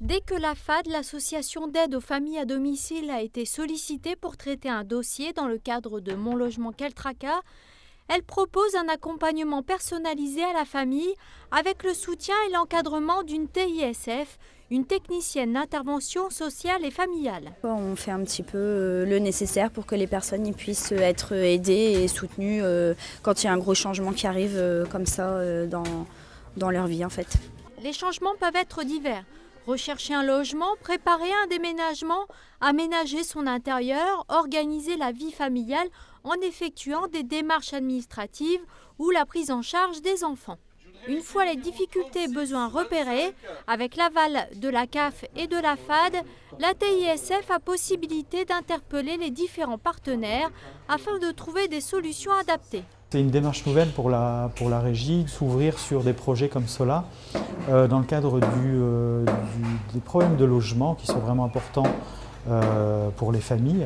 Dès que la FAD, l'association d'aide aux familles à domicile, a été sollicitée pour traiter un dossier dans le cadre de Mon Logement Quel Tracas, elle propose un accompagnement personnalisé à la famille avec le soutien et l'encadrement d'une TISF, une technicienne d'intervention sociale et familiale. On fait un petit peu le nécessaire pour que les personnes puissent être aidées et soutenues quand il y a un gros changement qui arrive comme ça dans leur vie en fait. Les changements peuvent être divers. Rechercher un logement, préparer un déménagement, aménager son intérieur, organiser la vie familiale en effectuant des démarches administratives ou la prise en charge des enfants. Une fois les difficultés et besoins repérés, avec l'aval de la CAF et de la FAD, la TISF a possibilité d'interpeller les différents partenaires afin de trouver des solutions adaptées. C'est une démarche nouvelle pour la régie, de s'ouvrir sur des projets comme cela, dans le cadre des problèmes de logement qui sont vraiment importants pour les familles.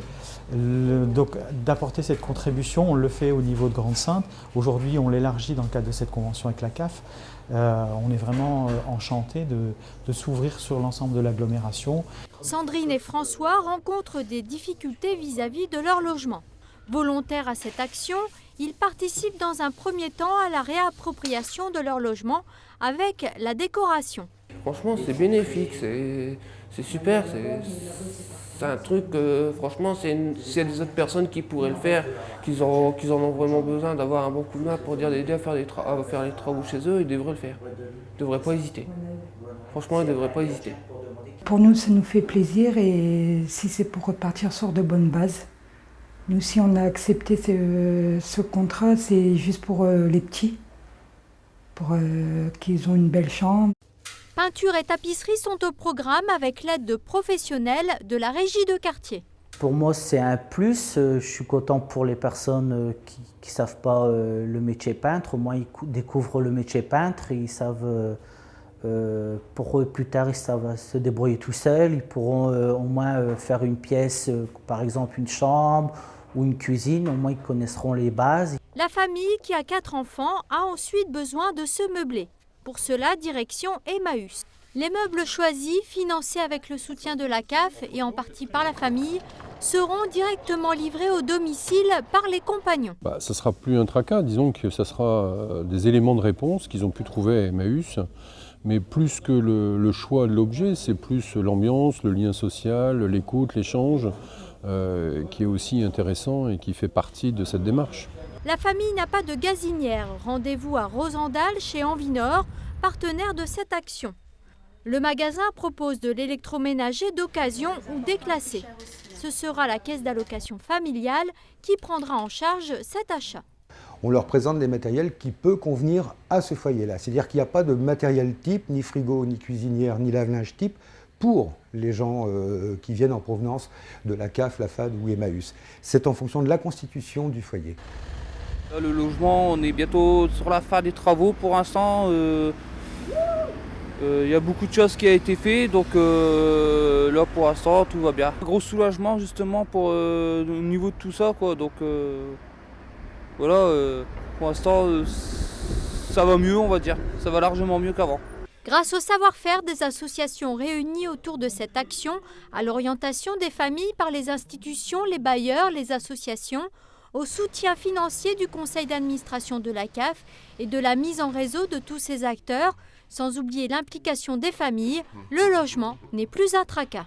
Donc d'apporter cette contribution, on le fait au niveau de Grande-Synthe. Aujourd'hui, on l'élargit dans le cadre de cette convention avec la CAF. On est vraiment enchantés de s'ouvrir sur l'ensemble de l'agglomération. Sandrine et François rencontrent des difficultés vis-à-vis de leur logement. Volontaires à cette action, ils participent dans un premier temps à la réappropriation de leur logement avec la décoration. Franchement, c'est bénéfique, c'est super, c'est un truc, franchement, c'est des autres personnes qui pourraient le faire, qui en ont vraiment besoin d'avoir un bon coup de main pour dire d'aider à faire les travaux chez eux, ils devraient le faire. Ils ne devraient pas hésiter. Franchement, ils ne devraient pas hésiter. Pour nous, ça nous fait plaisir et si c'est pour repartir sur de bonnes bases. Nous, si on a accepté ce contrat, c'est juste pour les petits, pour qu'ils ont une belle chambre. Peinture et tapisserie sont au programme avec l'aide de professionnels de la régie de quartier. Pour moi, c'est un plus. Je suis content pour les personnes qui ne savent pas le métier peintre. Au moins, ils découvrent le métier peintre. Ils savent, pour eux, plus tard, ils savent se débrouiller tout seuls. Ils pourront au moins faire une pièce, par exemple une chambre ou une cuisine. Au moins, ils connaîtront les bases. La famille qui a 4 enfants a ensuite besoin de se meubler. Pour cela, direction Emmaüs. Les meubles choisis, financés avec le soutien de la CAF et en partie par la famille, seront directement livrés au domicile par les compagnons. Ça ne sera plus un tracas, disons que ça sera des éléments de réponse qu'ils ont pu trouver à Emmaüs. Mais plus que le choix de l'objet, c'est plus l'ambiance, le lien social, l'écoute, l'échange, qui est aussi intéressant et qui fait partie de cette démarche. La famille n'a pas de gazinière. Rendez-vous à Rosendal chez Envinor, partenaire de cette action. Le magasin propose de l'électroménager d'occasion ou déclassé. Ce sera la caisse d'allocation familiale qui prendra en charge cet achat. On leur présente des matériels qui peuvent convenir à ce foyer-là. C'est-à-dire qu'il n'y a pas de matériel type, ni frigo, ni cuisinière, ni lave-linge type, pour les gens qui viennent en provenance de la CAF, la FAD ou Emmaüs. C'est en fonction de la constitution du foyer. Le logement, on est bientôt sur la fin des travaux pour l'instant. Il y a beaucoup de choses qui ont été faites, donc là pour l'instant tout va bien. Gros soulagement justement au niveau de tout ça, quoi. Donc voilà, pour l'instant ça va mieux, on va dire. Ça va largement mieux qu'avant. Grâce au savoir-faire des associations réunies autour de cette action, à l'orientation des familles par les institutions, les bailleurs, les associations, au soutien financier du conseil d'administration de la CAF et de la mise en réseau de tous ces acteurs, sans oublier l'implication des familles, le logement n'est plus un tracas.